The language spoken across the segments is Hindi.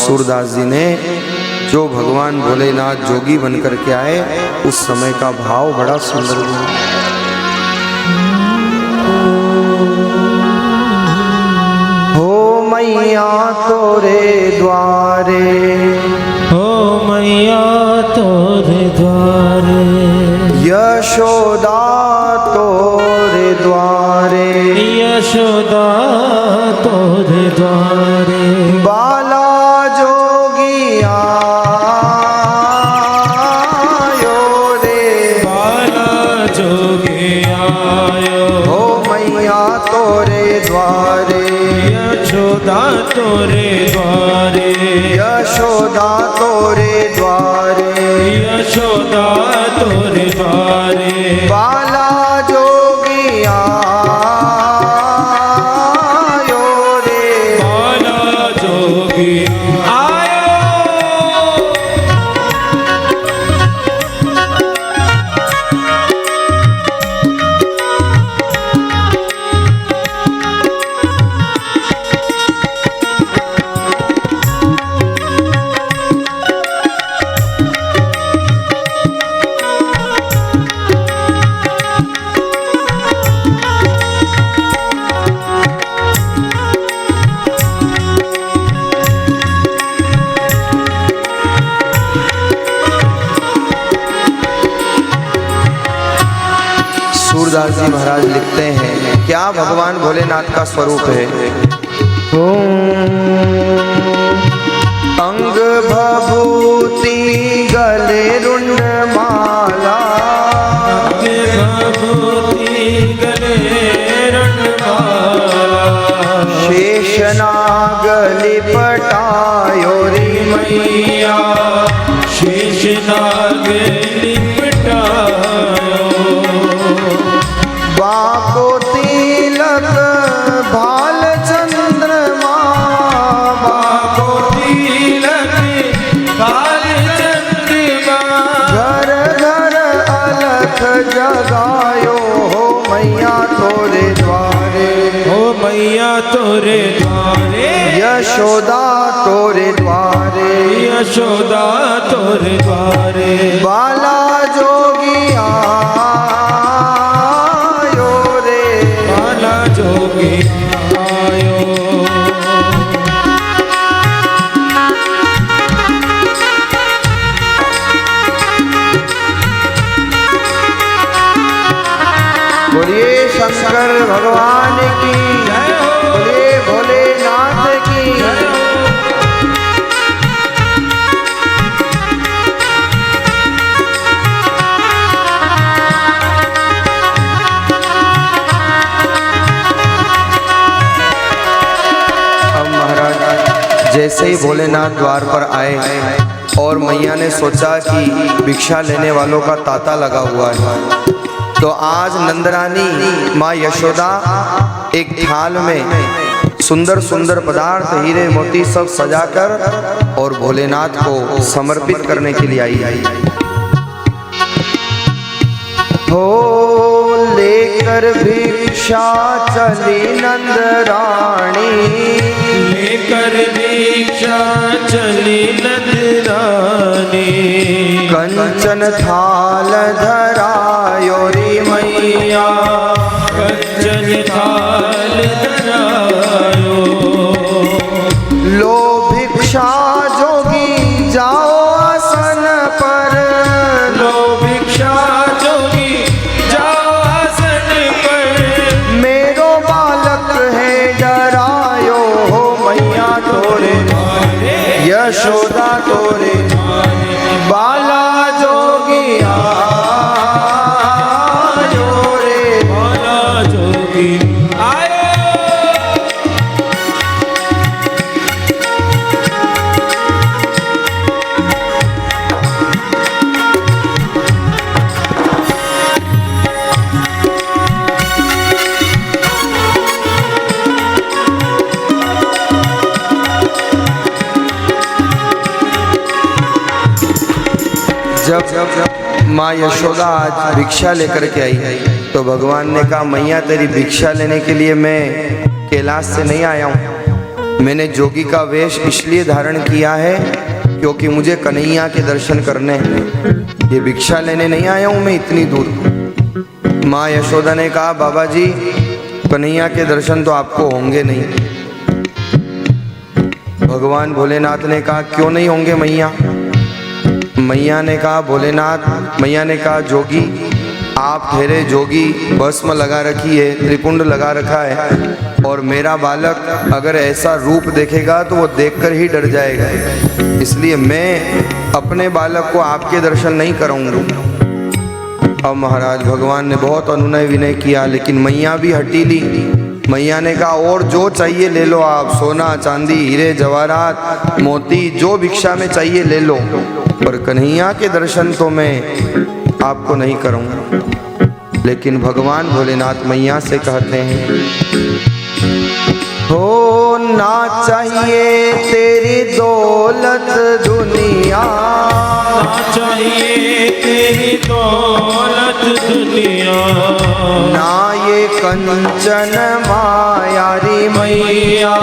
सूरदास जी ने जो भगवान भोलेनाथ जोगी बन करके आए उस समय का भाव बड़ा सुंदर है। हो मैया तोरे द्वारे, हो मैया तोरे द्वारे, यशोदा तोरे द्वारे, यशोदा तोरे द्वारे, बाला जोगी आयो रे, बाला जोगी आयो। हो मैया तोरे द्वारे, यशोदा तोरे द्वारे, यशोदा तोरे द्वारे, यशोदा तोरे द्वारे, बाला जोगी आयो रे, बाला जोगी आयो। सूरदास जी महाराज लिखते हैं क्या भगवान भोलेनाथ का स्वरूप है। अंग भभूति गले रुंड माला, भभूति गले रणमाला, शेषनाग लिपटायो रे मैया शेषनाग लिपटायो, बाको तिलक भाल चंद्रमा, बाको तिलक भाल चंद्रमा, घर घर अलख जगायो हो मैया तोरे द्वारे, हो मैया तोरे द्वारे, यशोदा तोरे द्वारे, यशोदा तोरे द्वारे, बाला जोगी आयो रे, बाला जोगी आयो। बोलिए शंकर भगवान की जय हो, बोलिए भोलेनाथ की। जय हो। अब महाराज जैसे ही भोलेनाथ द्वार पर आए और मैया ने सोचा कि भिक्षा लेने वालों का तांता लगा हुआ है, तो आज नंदरानी माँ यशोदा एक थाल में सुंदर सुंदर पदार्थ हीरे मोती सब सजाकर और भोलेनाथ को समर्पित करने के लिए आई। हो लेकर भिक्षा चली नंदरानी, लेकर भिक्षा चली नंदरानी, कंचन थाल धरायो रे मैया, कंचन थाल धरायो, लो भिक्षा जोगी जाओ आसन पर, लो भिक्षा जोगी जाओ आसन पर, मेरो बालक है डरायो हो मैया तोरे द्वारे, यशोदा तोरे द्वारे, बाला जोगी आयो रे, बाला जोगी आयो। जब माँ यशोदा आज भिक्षा लेकर के आई तो भगवान ने कहा मैया तेरी भिक्षा लेने के लिए मैं कैलाश से नहीं आया हूँ, मैंने जोगी का वेश इसलिए धारण किया है क्योंकि मुझे कन्हैया के दर्शन करने हैं। ये भिक्षा लेने नहीं आया हूँ मैं इतनी दूर। माँ यशोदा ने कहा बाबा जी कन्हैया के दर्शन तो आपको होंगे नहीं। भगवान भोलेनाथ ने कहा क्यों नहीं होंगे मैया? मैया ने कहा भोलेनाथ, मैया ने कहा जोगी आप ठहरे जोगी, भस्म लगा रखी है, त्रिपुंड लगा रखा है, और मेरा बालक अगर ऐसा रूप देखेगा तो वो देखकर ही डर जाएगा, इसलिए मैं अपने बालक को आपके दर्शन नहीं कराऊंगा। अब महाराज भगवान ने बहुत अनुनय विनय किया, लेकिन मैया भी हटीली। मैया ने कहा और जो चाहिए ले लो आप, सोना चांदी हीरे जवाहरात मोती जो भिक्षा में चाहिए ले लो, पर कन्हैया के दर्शन तो मैं आपको नहीं करूँगा। लेकिन भगवान भोलेनाथ मैया से कहते हैं हो ना चाहिए तेरी दौलत दुनिया, ना चाहिए तेरी दौलत दुनिया, ना ये कंचन माया री मैया,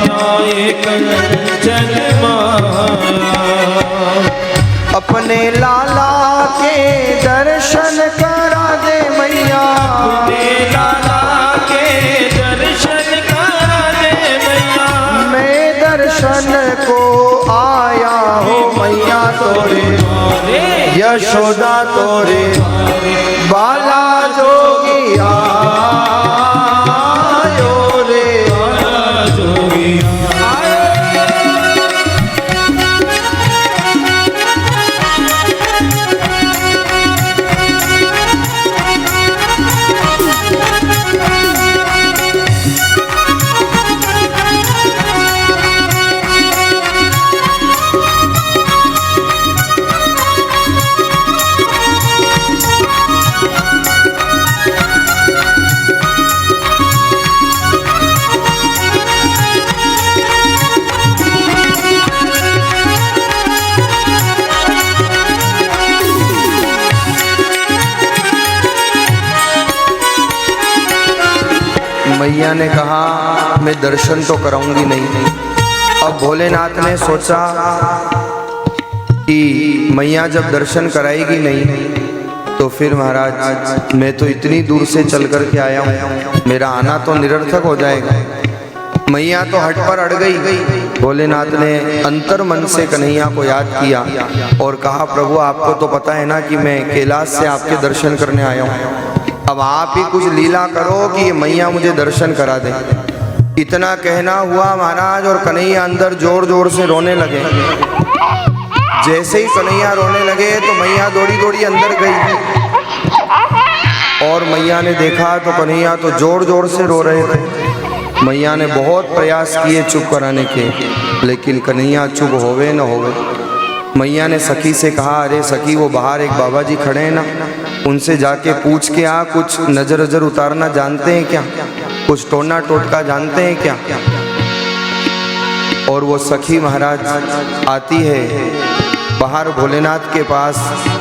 ना ये कंचन माया, अपने लाला के दर्शन करा दे मैया, अपने लाला के दर्शन करा दे मैया, मैं दर्शन को आया हो मैया तोरे, यशोदा तोरे बाला जोगिया रे मैया ने कहा मैं दर्शन तो कराऊंगी नहीं। अब भोलेनाथ ने सोचा कि मैया जब दर्शन कराएगी नहीं तो फिर महाराज मैं तो इतनी दूर से चल कर के आया हूँ, मेरा आना तो निरर्थक हो जाएगा। मैया तो हट पर अड़ गई। भोलेनाथ ने अंतर मन से कन्हैया को याद किया और कहा प्रभु आपको तो पता है ना कि मैं कैलाश से आपके दर्शन करने आया हूँ, अब आप ही कुछ लीला करो कि ये मैया मुझे दर्शन करा दे। इतना कहना हुआ महाराज और कन्हैया अंदर जोर जोर से रोने लगे। जैसे ही कन्हैया रोने लगे तो मैया दौड़ी दौड़ी अंदर गई और मैया ने देखा तो कन्हैया तो जोर जोर से रो रहे थे। मैया ने बहुत प्रयास किए चुप कराने के, लेकिन कन्हैया चुप होवे न होवे। मैया ने सखी से कहा अरे सखी वो बाहर एक बाबा जी खड़े हैं ना, उनसे जाके पूछ के आ कुछ नजर नजर उतारना जानते हैं क्या, कुछ टोना टोटका जानते हैं क्या। और वो सखी महाराज आती है बाहर भोलेनाथ के पास,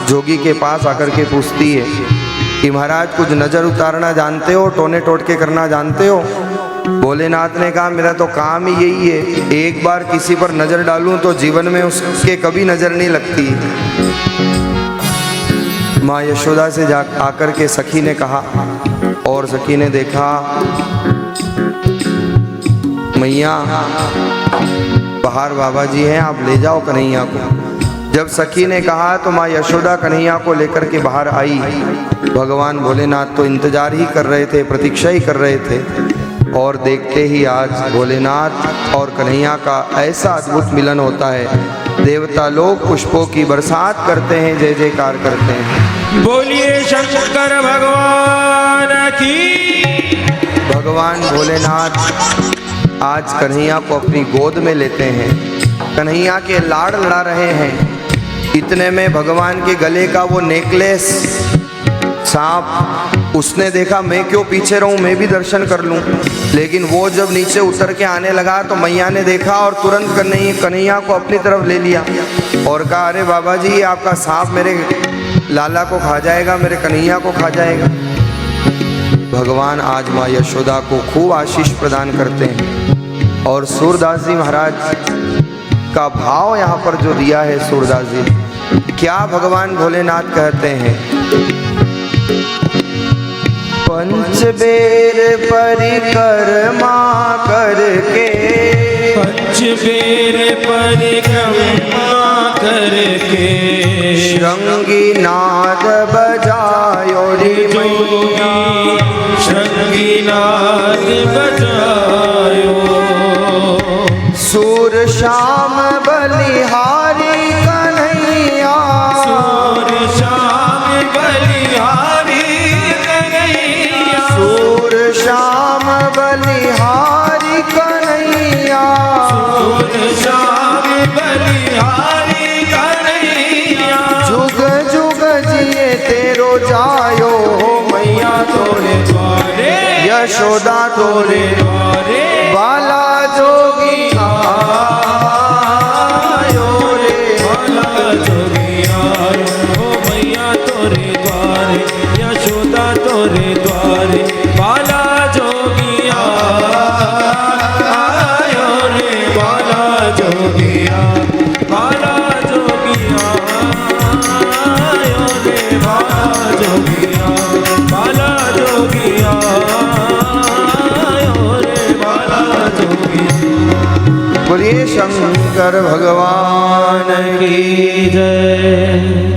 जोगी के पास आकर के पूछती है कि महाराज कुछ नजर उतारना जानते हो, टोने टोटके करना जानते हो। भोलेनाथ ने कहा मेरा तो काम ही यही है, एक बार किसी पर नजर डालूं तो जीवन में उसके कभी नजर नहीं लगती। माँ यशोदा से जा आकर के सखी ने कहा और सखी ने देखा मैया बाहर बाबा जी हैं, आप ले जाओ कन्हैया को। जब सखी ने कहा तो माँ यशोदा कन्हैया को लेकर के बाहर आई। भगवान भोलेनाथ तो इंतजार ही कर रहे थे, प्रतीक्षा ही कर रहे थे, और देखते ही आज भोलेनाथ और कन्हैया का ऐसा अद्भुत मिलन होता है। देवता लोग पुष्पों की बरसात करते हैं, जय जयकार करते हैं। बोलिए शंकर भगवान की। भगवान भोलेनाथ आज कन्हैया को अपनी गोद में लेते हैं, कन्हैया के लाड़ लड़ा रहे हैं। इतने में भगवान के गले का वो नेकलेस सांप उसने देखा मैं क्यों पीछे रहूं, मैं भी दर्शन कर लूं। लेकिन वो जब नीचे उतर के आने लगा तो मैया ने देखा और तुरंत कन्हैया को अपनी तरफ ले लिया और कहा अरे बाबा जी ये आपका सांप मेरे लाला को खा जाएगा, मेरे कन्हैया को खा जाएगा। भगवान आज माँ यशोदा को खूब आशीष प्रदान करते हैं। और सूरदास जी महाराज का भाव यहाँ पर जो दिया है सूरदास जी, क्या भगवान भोलेनाथ कहते हैं। पंच बेर परिक्रमा करके, पंच बेर परिक्रमा करके, श्रृंगी नाद बजायो रे मैया, श्रृंगी नाद बजायो। सूर श्याम बलिहारी कन्हैया, सूर श्याम बलिहारी कन्हैया, सूर श्याम बलिहारी कन्हैया, सूर श्याम बलिहारी कन्हैया। जुग जुग जिए तेरो जायो मैया तोरे द्वारे, यशोदा तोरे द्वारे, बाला जोगी आयो रे, बाला जोगी आयो, ओ मैया तोरे द्वारे, यशोदा तोरे द्वारे, बाला जोगी आयो रे, बाला जोगी बाला जोगी आयो रे, बाला जोगी बाला जोगी आयो रे, बाला जोगी। बोलिए शंकर भगवान की की जय।